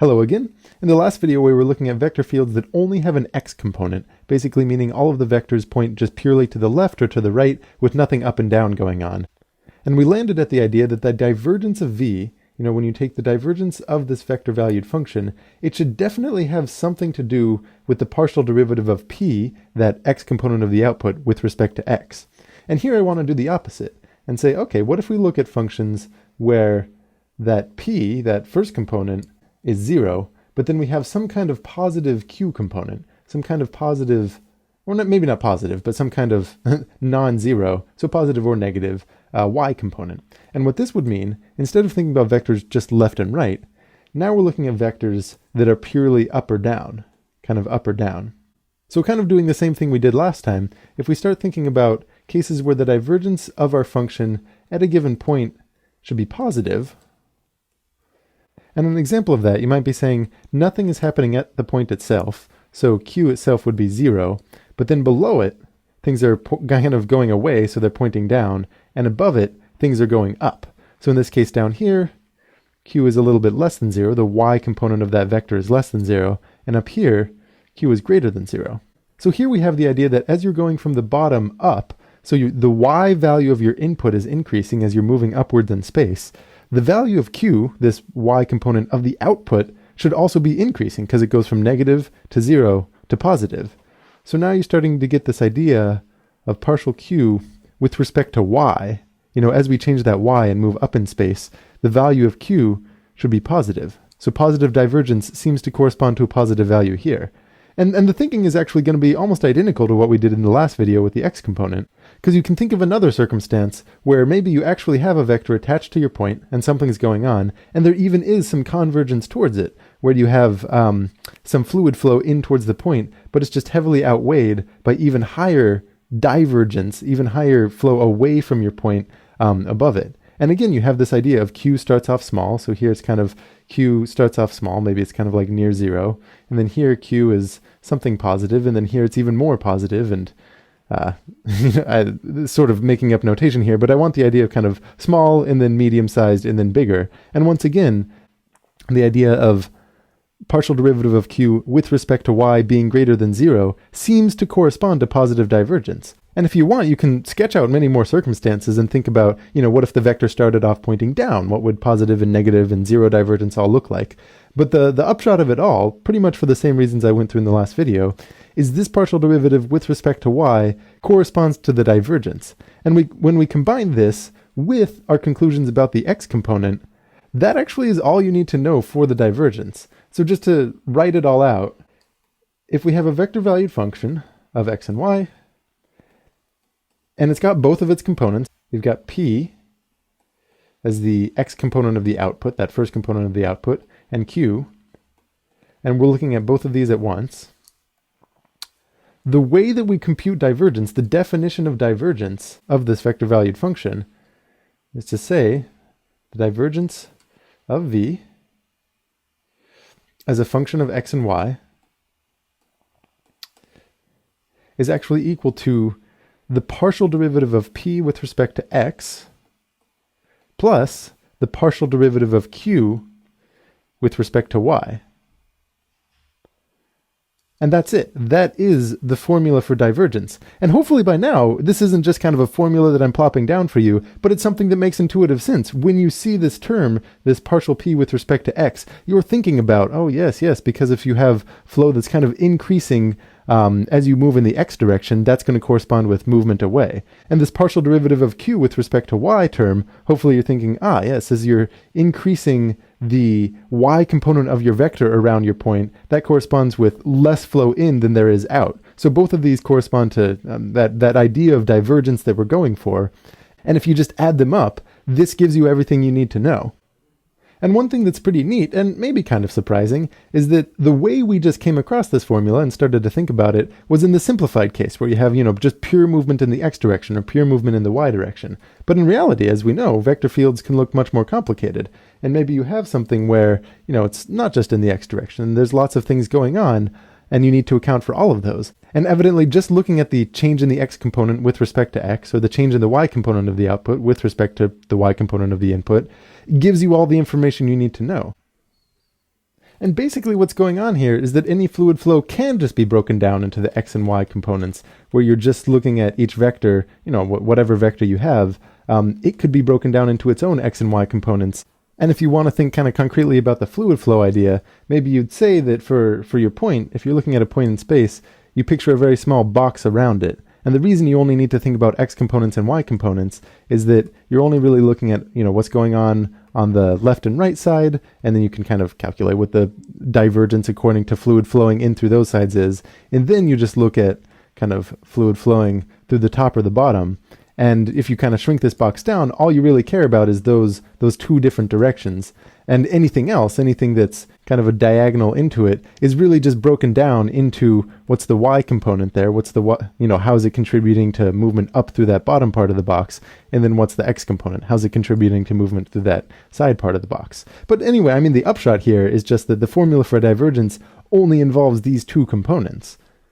Hello again. In the last video we were looking at vector fields that only have an x component, basically meaning all of the vectors point just purely to the left or to the right with nothing up and down going on. And we landed at the idea that the divergence of v, when you take the divergence of this vector valued function, it should definitely have something to do with the partial derivative of p, that x component of the output, with respect to x. And here I want to do the opposite and say, okay, what if we look at functions where that p, that first component, is 0, but then we have some kind of positive q component, some kind of positive, or maybe not positive, but some kind of non-zero, so positive or negative, y component. And what this would mean, instead of thinking about vectors just left and right, now we're looking at vectors that are purely up or down, kind of up or down. So kind of doing the same thing we did last time, if we start thinking about cases where the divergence of our function at a given point should be positive. And an example of that, you might be saying nothing is happening at the point itself, so q itself would be 0, but then below it, things are kind of going away, so they're pointing down, and above it, things are going up. So in this case down here, q is a little bit less than 0, the y component of that vector is less than 0, and up here, q is greater than 0. So here we have the idea that as you're going from the bottom up, so the y value of your input is increasing as you're moving upwards in space, the value of q, this y component of the output, should also be increasing because it goes from negative to 0 to positive. So now you're starting to get this idea of partial q with respect to y. As we change that y and move up in space, the value of q should be positive. So positive divergence seems to correspond to a positive value here. And the thinking is actually going to be almost identical to what we did in the last video with the x component, because you can think of another circumstance where maybe you actually have a vector attached to your point and something's going on, and there even is some convergence towards it, where you have some fluid flow in towards the point, but it's just heavily outweighed by even higher divergence, even higher flow away from your point above it. And again, you have this idea of q starts off small, so here it's kind of q starts off small, maybe it's kind of like near 0, and then here q is something positive, and then here it's even more positive, and I'm sort of making up notation here, but I want the idea of kind of small, and then medium-sized, and then bigger. And once again, the idea of partial derivative of q with respect to y being greater than 0 seems to correspond to positive divergence. And if you want, you can sketch out many more circumstances and think about, what if the vector started off pointing down? What would positive and negative and 0 divergence all look like? But the upshot of it all, pretty much for the same reasons I went through in the last video, is this partial derivative with respect to y corresponds to the divergence. And when we combine this with our conclusions about the x component, that actually is all you need to know for the divergence. So just to write it all out, if we have a vector valued function of x and y, and it's got both of its components, we've got p as the x component of the output, that first component of the output, and q, and we're looking at both of these at once. The way that we compute divergence, the definition of divergence of this vector valued function, is to say the divergence of v as a function of x and y is actually equal to the partial derivative of p with respect to x plus the partial derivative of q with respect to y. And that's it. That is the formula for divergence. And hopefully by now, this isn't just kind of a formula that I'm plopping down for you, but it's something that makes intuitive sense. When you see this term, this partial p with respect to x, you're thinking about, oh yes, because if you have flow that's kind of increasing as you move in the x direction, that's going to correspond with movement away. And this partial derivative of q with respect to y term, hopefully you're thinking, yes, as you're increasing the y component of your vector around your point, that corresponds with less flow in than there is out. So both of these correspond to that idea of divergence that we're going for. And if you just add them up, this gives you everything you need to know. And one thing that's pretty neat, and maybe kind of surprising, is that the way we just came across this formula and started to think about it was in the simplified case, where you have, just pure movement in the x direction or pure movement in the y direction. But in reality, as we know, vector fields can look much more complicated. And maybe you have something where, it's not just in the x direction. There's lots of things going on, and you need to account for all of those. And evidently, just looking at the change in the x component with respect to x, or the change in the y component of the output with respect to the y component of the input, gives you all the information you need to know. And basically what's going on here is that any fluid flow can just be broken down into the x and y components, where you're just looking at each vector, whatever vector you have, it could be broken down into its own x and y components. And if you want to think kind of concretely about the fluid flow idea, maybe you'd say that for your point, if you're looking at a point in space, you picture a very small box around it. And the reason you only need to think about x components and y components is that you're only really looking at, what's going on the left and right side, and then you can kind of calculate what the divergence according to fluid flowing in through those sides is. And then you just look at kind of fluid flowing through the top or the bottom. And if you kind of shrink this box down, all you really care about is those two different directions. And anything else, anything that's kind of a diagonal into it, is really just broken down into what's the y component there, what's the how is it contributing to movement up through that bottom part of the box, and then what's the x component, how's it contributing to movement through that side part of the box. But anyway, the upshot here is just that the formula for divergence only involves these two components.